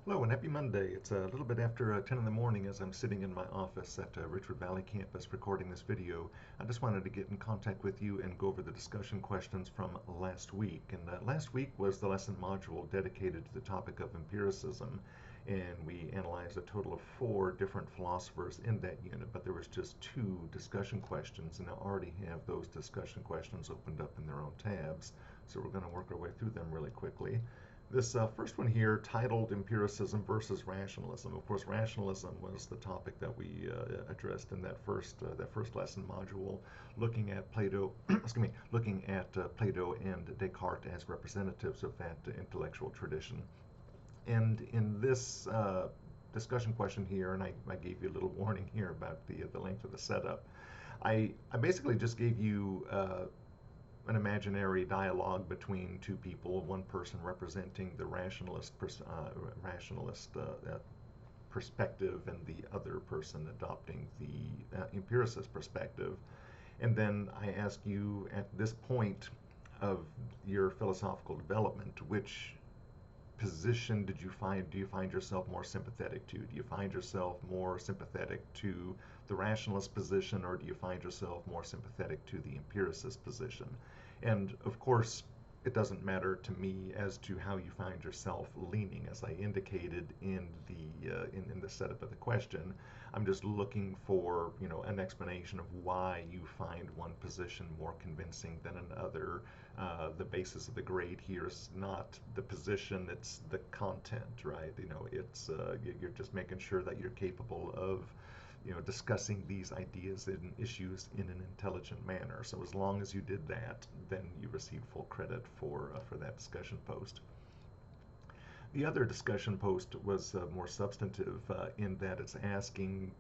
Hello and happy Monday. It's a little bit after 10 in the morning as I'm sitting in my office at Richwood Valley campus recording this video. I just wanted to get in contact with you and go over the discussion questions from last week. And last week was the lesson module dedicated to the topic of empiricism. And we analyzed a total of 4 different philosophers in that unit, but there was just 2 discussion questions, and I already have those discussion questions opened up in their own tabs. So we're going to work our way through them really quickly. This first one here, titled Empiricism versus Rationalism. Of course, rationalism was the topic that we addressed in that first lesson module, looking at Plato, excuse me, looking at Plato and Descartes as representatives of that intellectual tradition. And in this discussion question here, and I gave you a little warning here about the length of the setup. I basically just gave you an imaginary dialogue between 2 people, one person representing the rationalist perspective and the other person adopting the empiricist perspective. And then I ask you at this point of your philosophical development, which position do you find yourself more sympathetic to? Do you find yourself more sympathetic to the rationalist position, or do you find yourself more sympathetic to the empiricist position? And of course, it doesn't matter to me as to how you find yourself leaning, as I indicated in the setup of the question. I'm just looking for an explanation of why you find one position more convincing than another. The basis of the grade here is not the position; it's the content, right? It's you're just making sure that you're capable of discussing these ideas and issues in an intelligent manner. So as long as you did that, then you receive full credit for that discussion post. The other discussion post was more substantive in that it's asking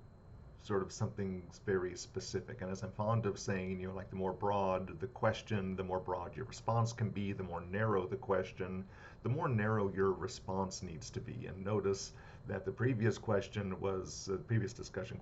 sort of something very specific. And as I'm fond of saying, like the more broad the question, the more broad your response can be. The more narrow the question, the more narrow your response needs to be. And notice that the previous discussion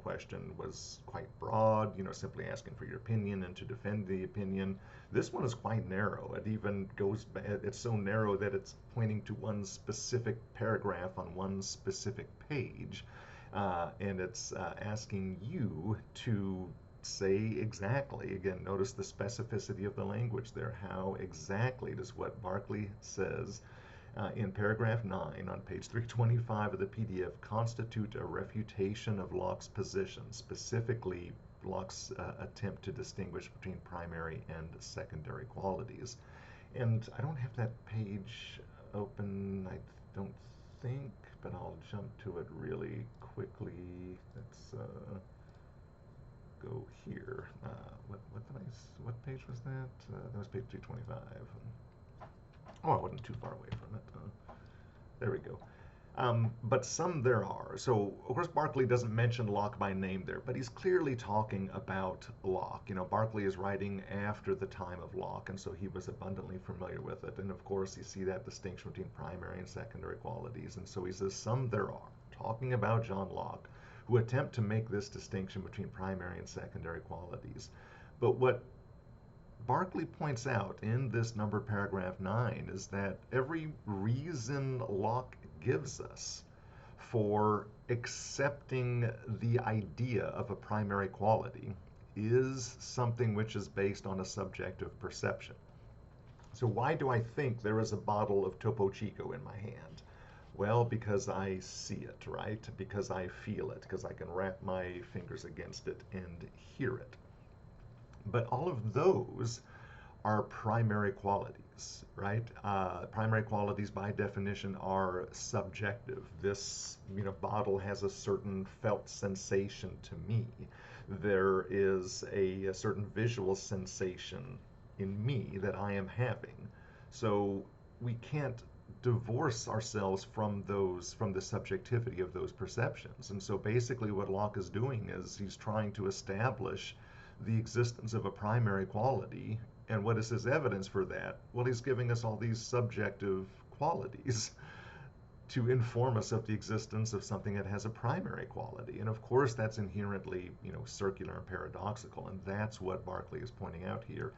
question was quite broad, simply asking for your opinion and to defend the opinion. This one is quite narrow. It's so narrow that it's pointing to one specific paragraph on one specific page, and it's asking you to say exactly, again, notice the specificity of the language there. How exactly does what Berkeley says in paragraph 9 on page 325 of the PDF constitute a refutation of Locke's position, specifically Locke's attempt to distinguish between primary and secondary qualities? And I don't have that page open, I don't think, but I'll jump to it really quickly. Let's go here. What page was that? That was page 225. Oh, I wasn't too far away from it. There we go. But some there are. So, of course, Berkeley doesn't mention Locke by name there, but he's clearly talking about Locke. Berkeley is writing after the time of Locke, and so he was abundantly familiar with it. And of course, you see that distinction between primary and secondary qualities. And so he says, some there are, talking about John Locke, who attempt to make this distinction between primary and secondary qualities. But what Berkeley points out in this numbered paragraph 9 is that every reason Locke gives us for accepting the idea of a primary quality is something which is based on a subjective perception. So why do I think there is a bottle of Topo Chico in my hand? Well, because I see it, right? Because I feel it, because I can wrap my fingers against it and hear it. But all of those are primary qualities, right? Primary qualities, by definition, are subjective. This, bottle has a certain felt sensation to me. There is a certain visual sensation in me that I am having. So we can't divorce ourselves from the subjectivity of those perceptions. And so basically what Locke is doing is he's trying to establish the existence of a primary quality. And what is his evidence for that? Well, he's giving us all these subjective qualities to inform us of the existence of something that has a primary quality. And of course, that's inherently, circular and paradoxical. And that's what Berkeley is pointing out here.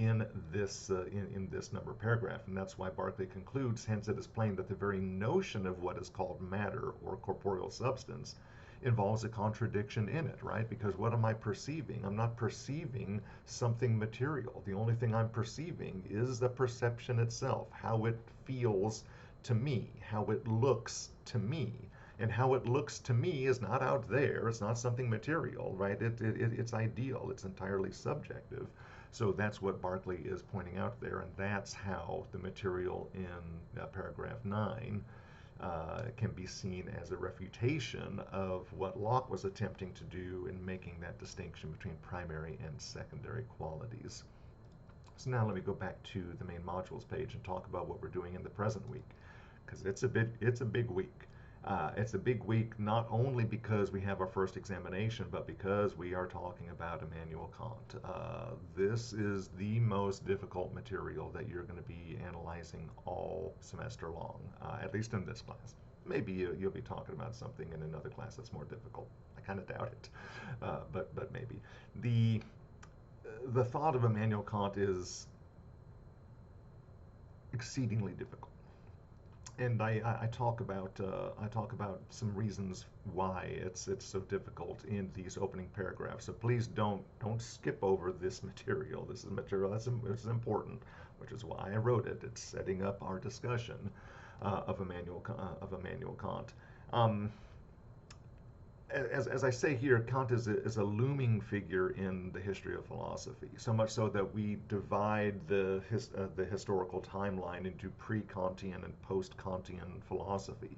in in this number paragraph. And that's why Berkeley concludes, hence it is plain that the very notion of what is called matter or corporeal substance involves a contradiction in it, right? Because what am I perceiving? I'm not perceiving something material. The only thing I'm perceiving is the perception itself, how it feels to me, how it looks to me. And how it looks to me is not out there, it's not something material, right? It's ideal, it's entirely subjective. So that's what Berkeley is pointing out there, and that's how the material in paragraph 9 can be seen as a refutation of what Locke was attempting to do in making that distinction between primary and secondary qualities. So now let me go back to the main modules page and talk about what we're doing in the present week, because it's a big week. It's a big week not only because we have our first examination, but because we are talking about Immanuel Kant. This is the most difficult material that you're going to be analyzing all semester long, at least in this class. Maybe you'll be talking about something in another class that's more difficult. I kind of doubt it, but maybe. The thought of Immanuel Kant is exceedingly difficult. And I talk about some reasons why it's so difficult in these opening paragraphs. So please don't skip over this material. This is material that's important, which is why I wrote it. It's setting up our discussion of Immanuel Kant. As I say here, Kant is a looming figure in the history of philosophy, so much so that we divide the historical timeline into pre-Kantian and post-Kantian philosophy.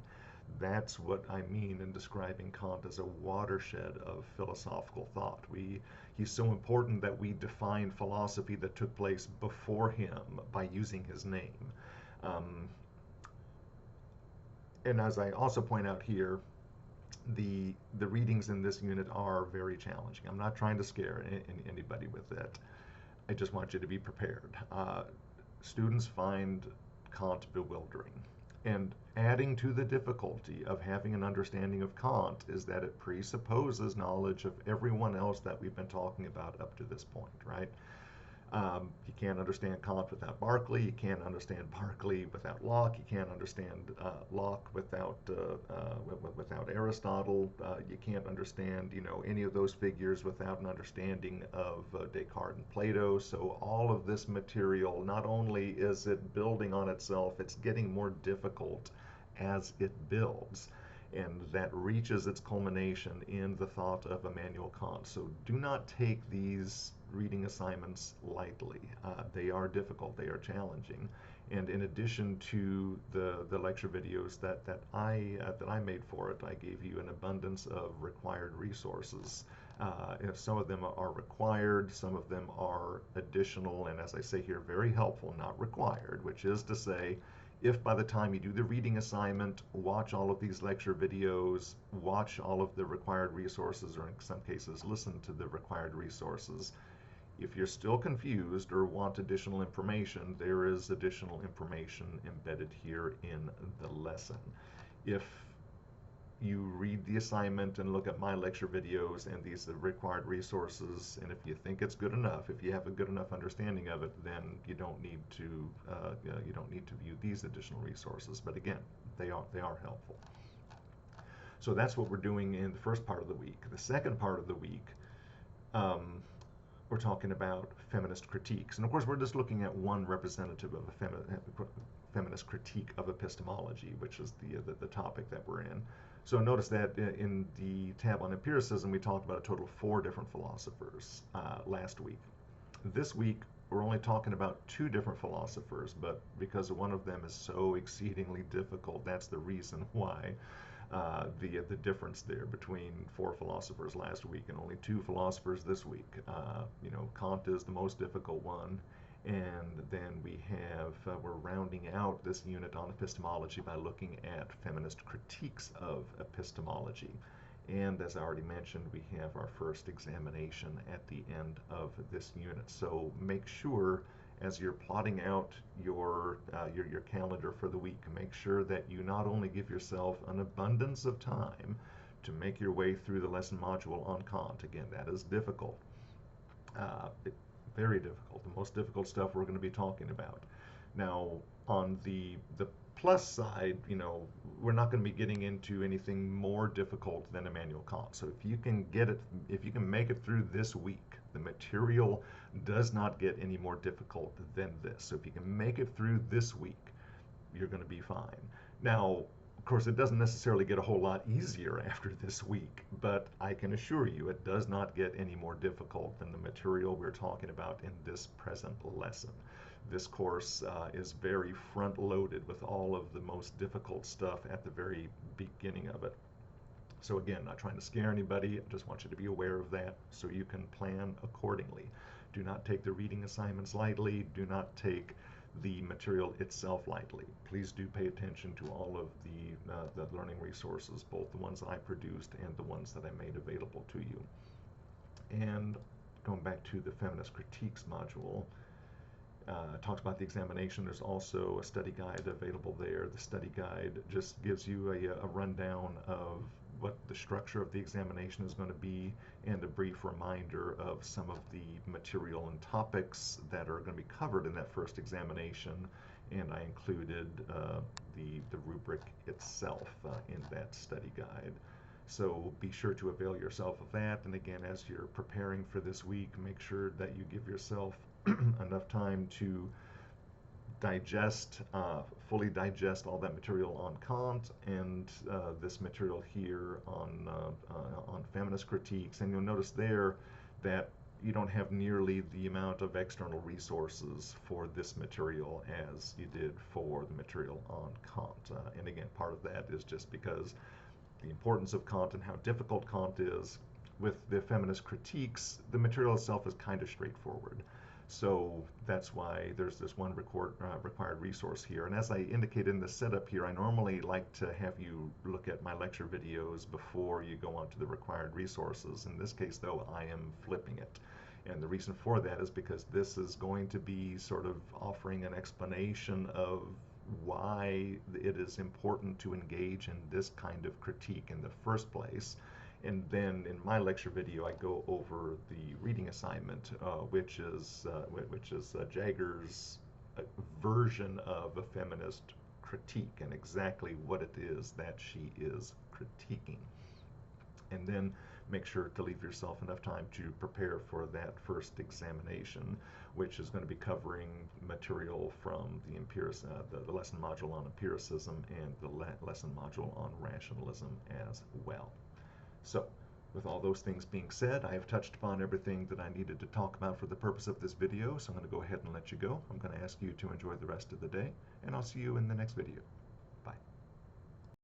That's what I mean in describing Kant as a watershed of philosophical thought. He's so important that we define philosophy that took place before him by using his name. And as I also point out here, the readings in this unit are very challenging. I'm not trying to scare anybody with it. I just want you to be prepared. Students find Kant bewildering. And adding to the difficulty of having an understanding of Kant is that it presupposes knowledge of everyone else that we've been talking about up to this point, right? You can't understand Kant without Berkeley. You can't understand Berkeley without Locke. You can't understand Locke without Aristotle. You can't understand any of those figures without an understanding of Descartes and Plato. So all of this material, not only is it building on itself, it's getting more difficult as it builds. And that reaches its culmination in the thought of Immanuel Kant. So do not take these reading assignments lightly. They are difficult, they are challenging. And in addition to the lecture videos that I made for it, I gave you an abundance of required resources. Some of them are required, some of them are additional, and as I say here, very helpful, not required, which is to say, if by the time you do the reading assignment, watch all of these lecture videos, watch all of the required resources, or in some cases, listen to the required resources. If you're still confused or want additional information, there is additional information embedded here in the lesson. If you read the assignment and look at my lecture videos and these are required resources, and if you think it's good enough, if you have a good enough understanding of it, then you don't need to view these additional resources. But again, they are helpful. So that's what we're doing in the first part of the week. The second part of the week, we're talking about feminist critiques, and of course we're just looking at one representative of a feminist critique of epistemology, which is the topic that we're in. So notice that in the tab on empiricism, we talked about a total of 4 different philosophers last week. This week, we're only talking about 2 different philosophers, but because one of them is so exceedingly difficult, that's the reason why the difference there between 4 philosophers last week and only 2 philosophers this week. Kant is the most difficult one. And then we have, we're rounding out this unit on epistemology by looking at feminist critiques of epistemology. And as I already mentioned, we have our first examination at the end of this unit. So make sure, as you're plotting out your calendar for the week, make sure that you not only give yourself an abundance of time to make your way through the lesson module on Kant. Again, that is difficult. very difficult, the most difficult stuff we're going to be talking about. Now, on the plus side, we're not going to be getting into anything more difficult than Immanuel Kant. So if you can make it through this week, the material does not get any more difficult than this. So if you can make it through this week, you're going to be fine. Now, of course, it doesn't necessarily get a whole lot easier after this week, but I can assure you it does not get any more difficult than the material we're talking about in this present lesson. This course is very front loaded with all of the most difficult stuff at the very beginning of it. So again, not trying to scare anybody, I just want you to be aware of that so you can plan accordingly. Do not take the reading assignments lightly. Do not take the material itself lightly. Please do pay attention to all of the learning resources, both the ones I produced and the ones that I made available to you. And going back to the feminist critiques module, talks about the examination. There's also a study guide available there. The study guide just gives you a rundown of what the structure of the examination is going to be and a brief reminder of some of the material and topics that are going to be covered in that first examination. And I included the rubric itself in that study guide. So be sure to avail yourself of that. And again, as you're preparing for this week, make sure that you give yourself enough time to fully digest all that material on Kant and this material here on feminist critiques. And you'll notice there that you don't have nearly the amount of external resources for this material as you did for the material on Kant. And again, part of that is just because the importance of Kant and how difficult Kant is. With the feminist critiques, the material itself is kind of straightforward. So that's why there's this one required resource here. And as I indicated in the setup here, I normally like to have you look at my lecture videos before you go on to the required resources. In this case, though, I am flipping it. And the reason for that is because this is going to be sort of offering an explanation of why it is important to engage in this kind of critique in the first place. And then in my lecture video, I go over the reading assignment, which is Jager's version of a feminist critique and exactly what it is that she is critiquing. And then make sure to leave yourself enough time to prepare for that first examination, which is going to be covering material from the lesson module on empiricism and the lesson module on rationalism as well. So, with all those things being said, I have touched upon everything that I needed to talk about for the purpose of this video, so I'm going to go ahead and let you go. I'm going to ask you to enjoy the rest of the day, and I'll see you in the next video.